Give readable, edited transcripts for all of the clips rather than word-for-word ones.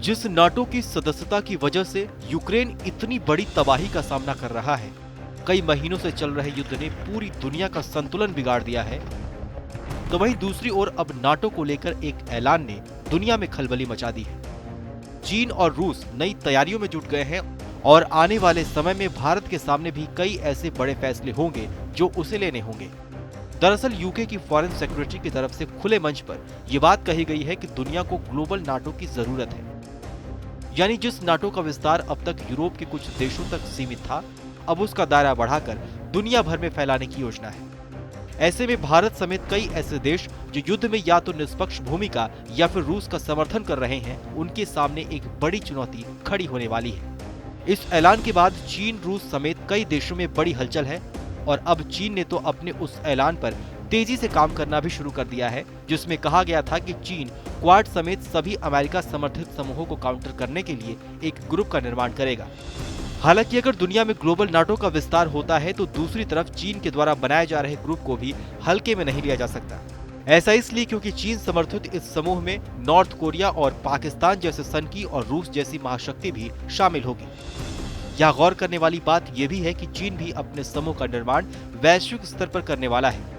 जिस नाटो की सदस्यता की वजह से यूक्रेन इतनी बड़ी तबाही का सामना कर रहा है, कई महीनों से चल रहे युद्ध ने पूरी दुनिया का संतुलन बिगाड़ दिया है, तो वहीं दूसरी ओर अब नाटो को लेकर एक ऐलान ने दुनिया में खलबली मचा दी है। चीन और रूस नई तैयारियों में जुट गए हैं और आने वाले समय में भारत के सामने भी कई ऐसे बड़े फैसले होंगे जो उसे लेने होंगे। दरअसल यूके की फॉरेन सेक्रेटरी की तरफ से खुले मंच पर यह बात कही गई है कि दुनिया को ग्लोबल नाटो की जरूरत है। यानी जिस नाटो का विस्तार अब तक यूरोप के कुछ देशों तक सीमित था, अब उसका दायरा बढ़ाकर दुनिया भर में फैलाने की योजना है। ऐसे में भारत समेत कई ऐसे देश जो युद्ध में या तो निष्पक्ष भूमिका या फिर रूस का समर्थन कर रहे हैं, उनके सामने एक बड़ी चुनौती खड़ी होने वाली है। इस ऐलान के बाद चीन, रूस समेत कई देशों में बड़ी हलचल है और अब चीन ने तो अपने उस ऐलान पर तेजी से काम करना भी शुरू कर दिया है, जिसमें कहा गया था कि चीन क्वाड समेत सभी अमेरिका समर्थित समूहों को काउंटर करने के लिए एक ग्रुप का निर्माण करेगा। हालांकि अगर दुनिया में ग्लोबल नाटो का विस्तार होता है तो दूसरी तरफ चीन के द्वारा बनाए जा रहे ग्रुप को भी हल्के में नहीं लिया जा सकता। ऐसा इसलिए क्योंकि चीन समर्थित इस समूह में नॉर्थ कोरिया और पाकिस्तान जैसे सनकी और रूस जैसी महाशक्ति भी शामिल होगी। यहाँ गौर करने वाली बात यह भी है कि चीन भी अपने समूह का निर्माण वैश्विक स्तर पर करने वाला है,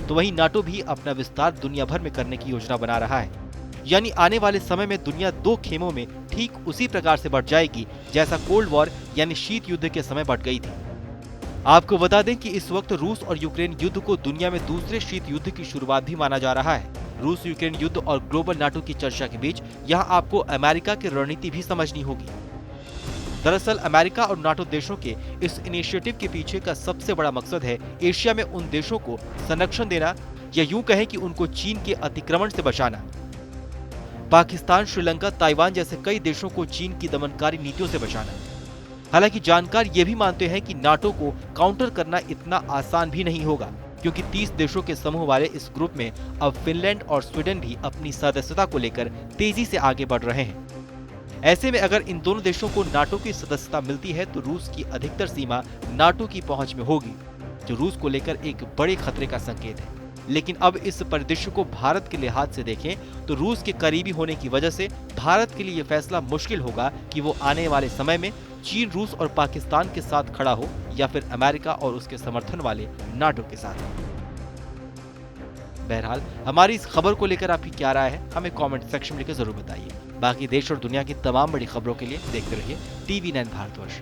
तो वहीं नाटो भी अपना विस्तार दुनिया भर में करने की योजना बना रहा है। यानी आने वाले समय में दुनिया दो खेमों में ठीक उसी प्रकार से बढ़ जाएगी जैसा कोल्ड वॉर यानी शीत युद्ध के समय बढ़ गई थी। आपको बता दें कि इस वक्त रूस और यूक्रेन युद्ध को दुनिया में दूसरे शीत युद्ध की शुरुआत भी माना जा रहा है। रूस यूक्रेन युद्ध और ग्लोबल नाटो की चर्चा के बीच यहाँ आपको अमेरिका की रणनीति भी समझनी होगी। दरअसल अमेरिका और नाटो देशों के इस इनिशिएटिव के पीछे का सबसे बड़ा मकसद है एशिया में उन देशों को संरक्षण देना, या यूं कहें कि उनको चीन के अतिक्रमण से बचाना। पाकिस्तान, श्रीलंका, ताइवान जैसे कई देशों को चीन की दमनकारी नीतियों से बचाना। हालांकि जानकार ये भी मानते हैं कि नाटो को काउंटर करना इतना आसान भी नहीं होगा, क्योंकि 30 देशों के समूह वाले इस ग्रुप में अब फिनलैंड और स्वीडन भी अपनी सदस्यता को लेकर तेजी से आगे बढ़ रहे हैं। ऐसे में अगर इन दोनों देशों को नाटो की सदस्यता मिलती है तो रूस की अधिकतर सीमा नाटो की पहुंच में होगी, जो रूस को लेकर एक बड़े खतरे का संकेत है। लेकिन अब इस परिदृश्य को भारत के लिहाज से देखें तो रूस के करीबी होने की वजह से भारत के लिए यह फैसला मुश्किल होगा कि वो आने वाले समय में चीन, रूस और पाकिस्तान के साथ खड़ा हो या फिर अमेरिका और उसके समर्थन वाले नाटो के साथ। बहरहाल हमारी इस खबर को लेकर आपकी क्या राय है, हमें कमेंट सेक्शन में लिखकर जरूर बताइए। बाकी देश और दुनिया की तमाम बड़ी खबरों के लिए देखते रहिए TV9 भारतवर्ष।